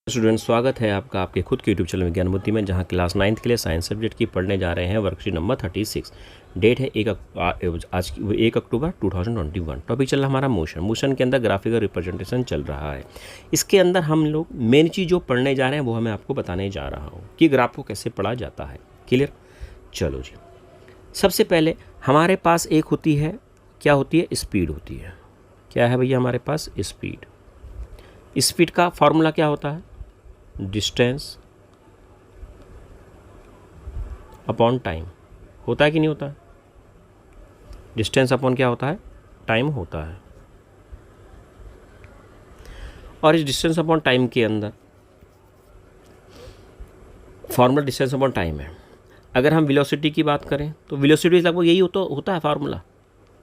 Student, स्वागत है आपका आपके खुद के यूट्यूब चैनल विज्ञान बुद्धि में, जहां क्लास 9th के लिए साइंस सब्जेक्ट की पढ़ने जा रहे हैं वर्कशीट नंबर 36। डेट है आज की 1 अक्टूबर 2021। टॉपिक चल रहा हमारा मोशन के अंदर ग्राफिकल रिप्रेजेंटेशन चल रहा है। इसके अंदर हम लोग मेन चीज़ जो पढ़ने जा रहे हैं वो मैं आपको बताने जा रहा हूँ कि ग्राफ को कैसे पढ़ा जाता है। क्लियर? चलो जी, सबसे पहले हमारे पास एक होती है, क्या होती है? स्पीड होती है। क्या है भैया हमारे पास? स्पीड। स्पीड का फॉर्मूला क्या होता है? Distance upon time. होता है कि नहीं होता है? डिस्टेंस अपॉन क्या होता है? टाइम होता है। और इस डिस्टेंस अपॉन टाइम के अंदर फॉर्मूला डिस्टेंस अपॉन टाइम है। अगर हम वेलोसिटी की बात करें तो वेलोसिटी लगभग यही होता है फार्मूला,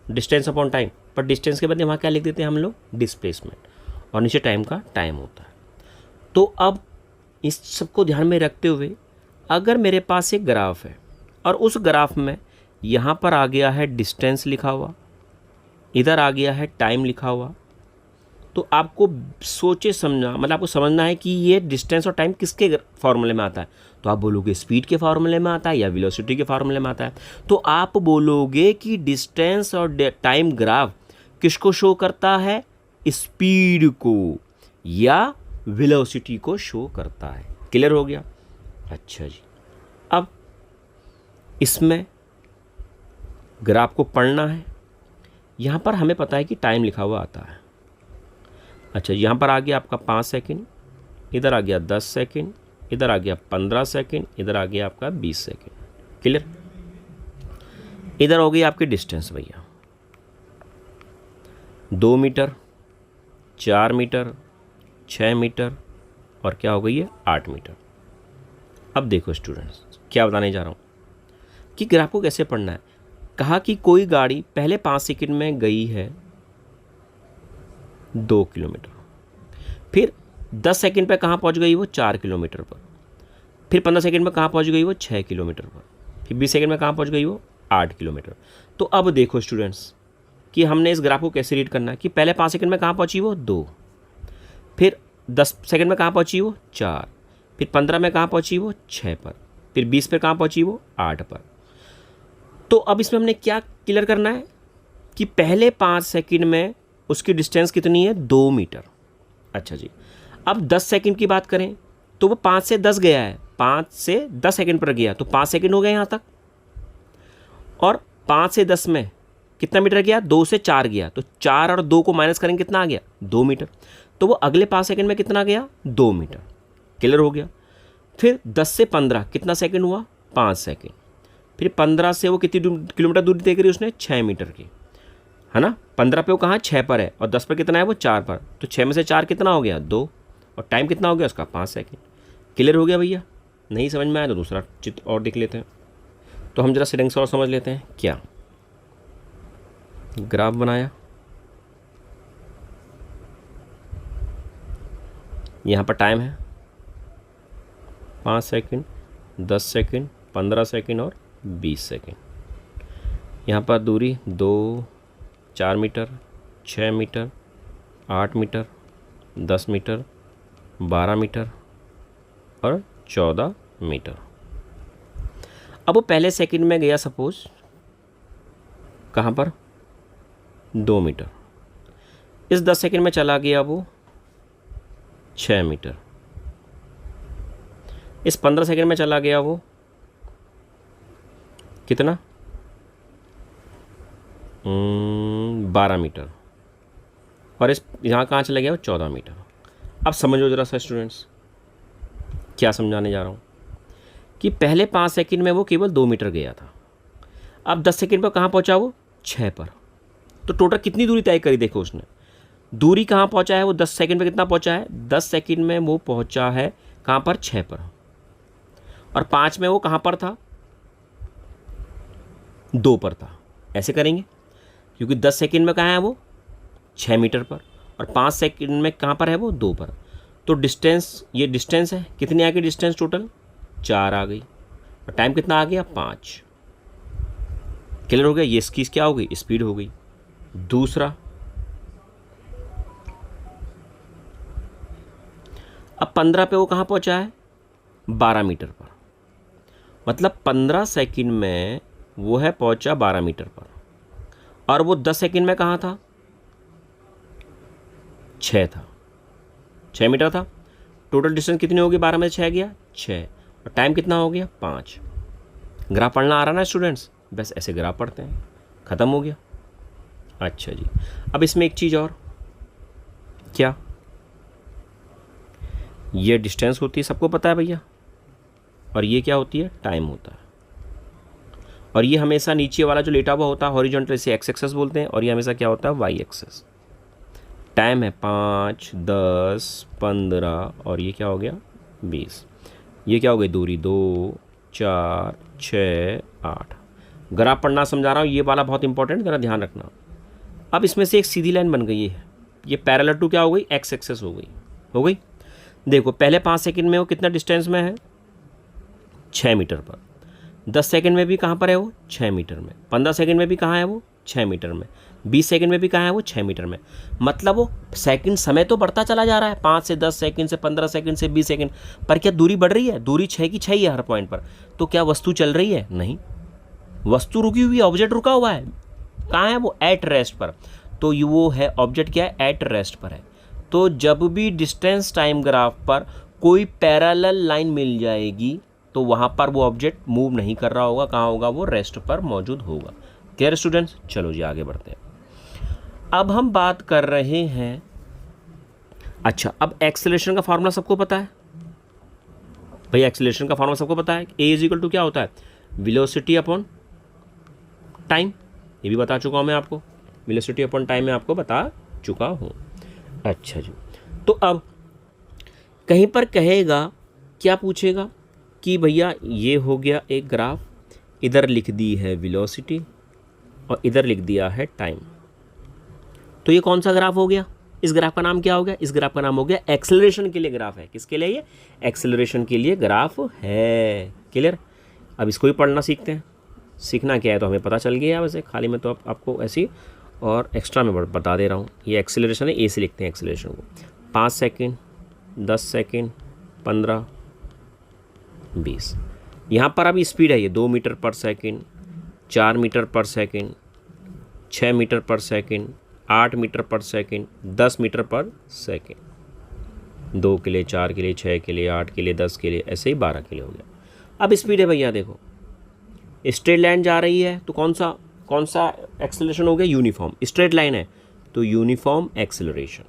डिस्टेंस अपॉन टाइम। पर डिस्टेंस के बदले वहाँ क्या लिख देते हैं हम लोग? डिस्प्लेसमेंट, और नीचे टाइम का टाइम होता है। तो अब इस सबको ध्यान में रखते हुए अगर मेरे पास एक ग्राफ है और उस ग्राफ में यहाँ पर आ गया है डिस्टेंस लिखा हुआ, इधर आ गया है टाइम लिखा हुआ, तो आपको सोचे समझना, मतलब आपको समझना है कि ये डिस्टेंस और टाइम किसके फॉर्मूले में आता है। तो आप बोलोगे स्पीड के फॉर्मूले में आता है या वेलोसिटी के फॉर्मूले में आता है। तो आप बोलोगे कि डिस्टेंस और टाइम ग्राफ किसको शो करता है? स्पीड को या वेलोसिटी को शो करता है। क्लियर हो गया? अच्छा जी, अब इसमें ग्राफ को पढ़ना है। यहाँ पर हमें पता है कि टाइम लिखा हुआ आता है। अच्छा, यहाँ पर आ गया आपका 5 सेकेंड, इधर आ गया 10 सेकेंड, इधर आ गया 15 सेकेंड, इधर आ गया आपका 20 सेकेंड। क्लियर? इधर हो गई आपकी डिस्टेंस भैया, 2 मीटर, 4 मीटर, 6 मीटर, और क्या हो गई है? 8 मीटर। अब देखो स्टूडेंट्स, क्या बताने जा रहा हूँ कि ग्राफ को कैसे पढ़ना है। कहा कि कोई गाड़ी पहले 5 सेकंड में गई है 2 किलोमीटर, फिर 10 सेकंड पे कहाँ पहुँच गई वो? 4 किलोमीटर पर, फिर 15 सेकंड में कहाँ पहुँच गई वो? 6 किलोमीटर पर, फिर 20 सेकंड में कहाँ पहुँच गई वो? 8 किलोमीटर। तो अब देखो स्टूडेंट्स कि हमने इस ग्राफ को कैसे रीड करना है कि पहले 5 सेकंड में कहाँ पहुँची वो? 2, फिर 10 सेकंड में कहाँ पहुँची वो? 4, फिर 15 में कहाँ पहुँची वो? 6 पर, फिर 20 पे कहाँ पहुँची वो? 8 पर। तो अब इसमें हमने क्या क्लियर करना है कि पहले 5 सेकंड में उसकी डिस्टेंस कितनी है? 2 मीटर। अच्छा जी, अब 10 सेकंड की बात करें तो वो 5 से 10 गया है, 5 से 10 सेकंड पर गया, तो 5 सेकंड हो गए यहाँ तक। और 5 से 10 में कितना मीटर गया? 2 से 4 गया, तो 4 और 2 को माइनस करेंगे, कितना आ गया? 2 मीटर। तो वो अगले 5 सेकंड में कितना गया? 2 मीटर। क्लियर हो गया? फिर 10 से 15 कितना सेकंड हुआ? 5 सेकंड। फिर 15 से वो कितनी किलोमीटर दूरी तय करी उसने? 6 मीटर की, है ना। 15 पे वो कहाँ? 6 पर है, और 10 पर कितना है वो? 4 पर। तो 6 में से 4 कितना हो गया? 2, और टाइम कितना हो गया उसका? 5 सेकंड। क्लियर हो गया भैया? नहीं समझ में आया तो दूसरा चित्र और देख लेते हैं। तो हम जरा सेटिंग्स और समझ लेते हैं। क्या ग्राफ बनाया, यहाँ पर टाइम है 5 सेकंड, 10 सेकंड, 15 सेकंड और 20 सेकंड। यहाँ पर दूरी 2, 4 metre, 6 metre, 8 metre, 10 metre, 12 metre और 14 मीटर। अब वो पहले सेकंड में गया सपोज कहाँ पर? 2 मीटर। इस 10 सेकंड में चला गया वो 6 मीटर। इस 15 सेकंड में चला गया वो कितना? 12 मीटर। और इस यहाँ कहाँ चला गया वो? 14 मीटर। अब समझो ज़रा सा स्टूडेंट्स, क्या समझाने जा रहा हूँ कि पहले 5 सेकंड में वो केवल 2 मीटर गया था। अब 10 सेकंड पर कहाँ पहुँचा वो? 6 पर। तो टोटल कितनी दूरी तय करी? देखो उसने दूरी कहाँ पहुँचा है वो? 10 सेकंड पे कितना पहुँचा है? 10 सेकंड में वो पहुँचा है कहाँ पर? 6 पर। और 5 में वो कहाँ पर था? 2 पर था। ऐसे करेंगे क्योंकि 10 सेकंड में कहाँ है वो? 6 मीटर पर, और 5 सेकंड में कहाँ पर है वो? 2 पर। तो डिस्टेंस, ये डिस्टेंस है, कितनी आ गई डिस्टेंस? टोटल 4 आ गई, और टाइम कितना आ गया? 5। क्लियर हो गया? ये इसकी क्या हो गई? स्पीड हो गई। दूसरा, अब 15 पे वो कहाँ पहुँचा है, 12 मीटर पर, मतलब 15 सेकंड में वो है पहुँचा 12 मीटर पर, और वो 10 सेकंड में कहाँ था, 6 था, 6 मीटर था। टोटल डिस्टेंस कितनी होगी, 12 में 6 गया 6, और टाइम कितना हो गया 5। ग्राफ पढ़ना आ रहा ना स्टूडेंट्स, बस ऐसे ग्राफ पढ़ते हैं, ख़त्म हो गया। अच्छा जी, अब इसमें एक चीज़ और, क्या, ये डिस्टेंस होती है, सबको पता है भैया, और ये क्या होती है, टाइम होता है। और ये हमेशा नीचे वाला जो लेटा हुआ होता है हॉरिजॉन्टल, इसे एक्स एक्सेस बोलते हैं, और ये हमेशा क्या होता है, वाई एक्सेस। टाइम है 5, 10, 15, और ये क्या हो गया 20। ये क्या हो गई दूरी, 2, 4, 6, 8। ग्राफ पढ़ना समझा रहा हूँ, ये वाला बहुत इंपॉर्टेंट, ज़रा ध्यान रखना। अब इसमें से एक सीधी लाइन बन गई है, ये पैरेलल टू क्या हो गई, एक्स एक्सेस हो गई। देखो पहले 5 सेकंड में वो कितना डिस्टेंस में है, 6 मीटर पर। 10 सेकंड में भी कहाँ पर है वो, 6 मीटर में। 15 सेकंड में भी कहाँ है वो, 6 मीटर में। 20 सेकंड में भी कहाँ है वो, 6 मीटर में। मतलब वो सेकंड समय तो बढ़ता चला जा रहा है, 5 से 10 सेकंड से 15 सेकंड से 20 सेकंड, पर क्या दूरी बढ़ रही है, दूरी 6 की 6 ही है हर पॉइंट पर। तो क्या वस्तु चल रही है, नहीं, वस्तु रुकी हुई है, ऑब्जेक्ट रुका हुआ है। कहाँ है वो, एट रेस्ट पर। तो वो है ऑब्जेक्ट, क्या है, एट रेस्ट पर है। तो जब भी डिस्टेंस टाइम ग्राफ पर कोई पैरेलल लाइन मिल जाएगी तो वहाँ पर वो ऑब्जेक्ट मूव नहीं कर रहा होगा, कहाँ होगा, वो रेस्ट पर मौजूद होगा। क्लियर स्टूडेंट्स, चलो जी आगे बढ़ते हैं। अब हम बात कर रहे हैं, अच्छा अब एक्सेलरेशन का फार्मूला सबको पता है भाई, एक्सेलरेशन का फार्मूला सबको पता है, ए इज इक्वल टू क्या होता है, वेलोसिटी अपॉन टाइम। ये भी बता चुका हूँ मैं आपको, वेलोसिटी अपॉन टाइम में आपको बता चुका हूँ। अच्छा जी, तो अब कहीं पर कहेगा, क्या पूछेगा कि भैया ये हो गया एक ग्राफ, इधर लिख दी है वेलोसिटी और इधर लिख दिया है टाइम, तो ये कौन सा ग्राफ हो गया, इस ग्राफ का नाम क्या हो गया, इस ग्राफ का नाम हो गया एक्सेलरेशन के लिए ग्राफ है। किसके लिए, ये एक्सेलरेशन के लिए ग्राफ है। क्लियर, अब इसको भी पढ़ना सीखते हैं। सीखना क्या है तो हमें पता चल गया वैसे, खाली मैं तो आपको ऐसी और एक्स्ट्रा में बता दे रहा हूँ। ये एक्सेलरेशन है, ए से लिखते हैं एक्सेलरेशन को। 5 सेकेंड, 10 सेकेंड, 15, 20। यहाँ पर अभी स्पीड है ये 2 मीटर पर सेकेंड, 4 मीटर पर सेकेंड, 6 मीटर पर सेकेंड, 8 मीटर पर सेकेंड, 10 मीटर पर सेकेंड। 2 के लिए, 4 के लिए, 6 के लिए, 8 के लिए, 10 के लिए, ऐसे ही 12 के लिए हो गया। अब स्पीड है भैया, देखो स्ट्रेट लाइन जा रही है तो कौन सा एक्सेलरेशन हो गया, यूनिफॉर्म। स्ट्रेट लाइन है तो यूनिफॉर्म एक्सेलरेशन।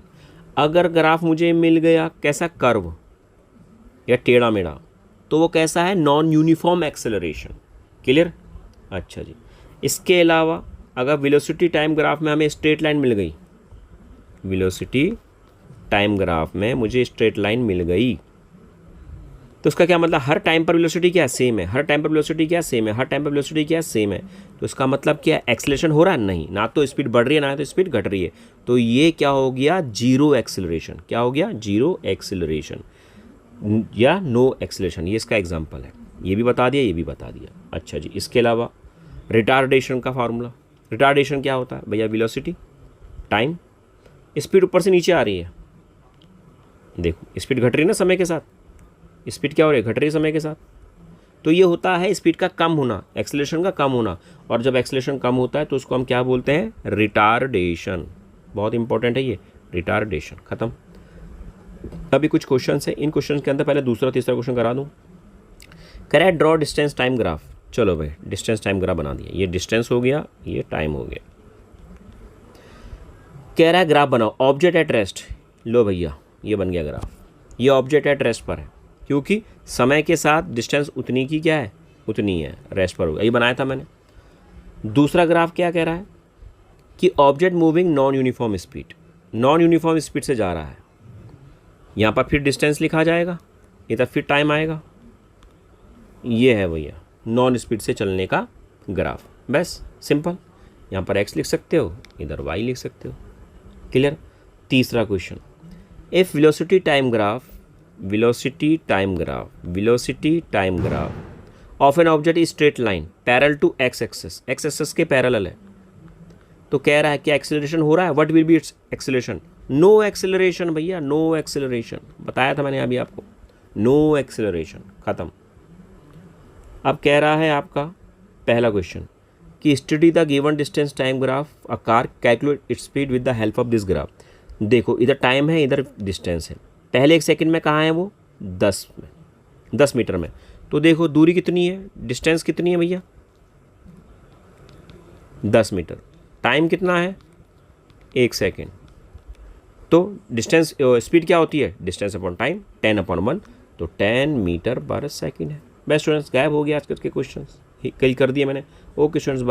अगर ग्राफ मुझे मिल गया कैसा, कर्व या टेढ़ा मेढ़ा, तो वो कैसा है, नॉन यूनिफॉर्म एक्सेलरेशन। क्लियर, अच्छा जी। इसके अलावा अगर वेलोसिटी टाइम ग्राफ में हमें स्ट्रेट लाइन मिल गई, वेलोसिटी टाइम ग्राफ में मुझे स्ट्रेट लाइन मिल गई, तो उसका क्या मतलब, हर टाइम पर वेलोसिटी क्या सेम है, हर टाइम पर वेलोसिटी क्या सेम है, हर टाइम पर वेलोसिटी क्या सेम है। तो इसका मतलब क्या, एक्सेलरेशन हो रहा है, नहीं, ना तो स्पीड बढ़ रही है ना तो स्पीड घट रही है। तो ये क्या हो गया, जीरो एक्सेलरेशन। क्या हो गया, जीरो एक्सेलरेशन या नो एक्सेलरेशन। ये इसका एग्जांपल है, ये भी बता दिया, ये भी बता दिया। अच्छा जी, इसके अलावा रिटार्डेशन का फार्मूला, रिटार्डेशन क्या होता है भैया, वेलोसिटी टाइम, स्पीड ऊपर से नीचे आ रही है, देखो स्पीड घट रही है ना समय के साथ, स्पीड क्या हो रही है, घट रही है समय के साथ। तो ये होता है स्पीड का कम होना, एक्सेलरेशन का कम होना। और जब एक्सेलरेशन कम होता है तो उसको हम क्या बोलते हैं, रिटार्डेशन। बहुत इंपॉर्टेंट है ये, रिटार्डेशन। खत्म। अभी कुछ क्वेश्चन है, इन क्वेश्चन के अंदर पहले दूसरा तीसरा क्वेश्चन करा दूं। कह रहा है ड्रॉ डिस्टेंस टाइम ग्राफ। चलो भाई डिस्टेंस टाइम ग्राफ बना दिया, ये डिस्टेंस हो गया, ये टाइम हो गया। कह रहा है ग्राफ बनाओ, ऑब्जेक्ट एट रेस्ट। लो भैया ये बन गया ग्राफ, ये ऑब्जेक्ट एट रेस्ट पर है, क्योंकि समय के साथ डिस्टेंस उतनी की क्या है, उतनी है, रेस्ट पर होगा, ये बनाया था मैंने। दूसरा ग्राफ क्या कह रहा है कि object moving non uniform speed, non uniform speed से जा रहा है। यहाँ पर फिर डिस्टेंस लिखा जाएगा, इधर फिर टाइम आएगा। ये है भैया नॉन स्पीड से चलने का ग्राफ, बस सिंपल। यहाँ पर एक्स लिख सकते हो, इधर वाई लिख सकते हो। क्लियर। तीसरा question, if velocity time graph, velocity time graph, velocity time graph of an object is straight line parallel to x axis, x axis के पैरेलल है, तो कह रहा है कि एक्सेलरेशन हो रहा है, what will be its acceleration, no acceleration भैया, नो एक्सेलरेशन, बताया था मैंने अभी आपको, नो एक्सेलरेशन, खत्म। अब कह रहा है आपका पहला क्वेश्चन कि study the given distance time graph a car, calculate its speed with the help of this graph. देखो इधर टाइम है, इधर डिस्टेंस है। पहले 1 सेकंड में कहाँ है वो, 10 मीटर में। तो देखो दूरी कितनी है, डिस्टेंस कितनी है भैया, 10 मीटर। टाइम कितना है, 1 सेकेंड। तो डिस्टेंस स्पीड क्या होती है, डिस्टेंस अपॉन टाइम, 10/1, तो 10 मीटर पर सेकेंड है। बेस्ट स्टूडेंट्स, गायब हो गया आज के क्वेश्चन, कल कर दिए मैंने। Okay students.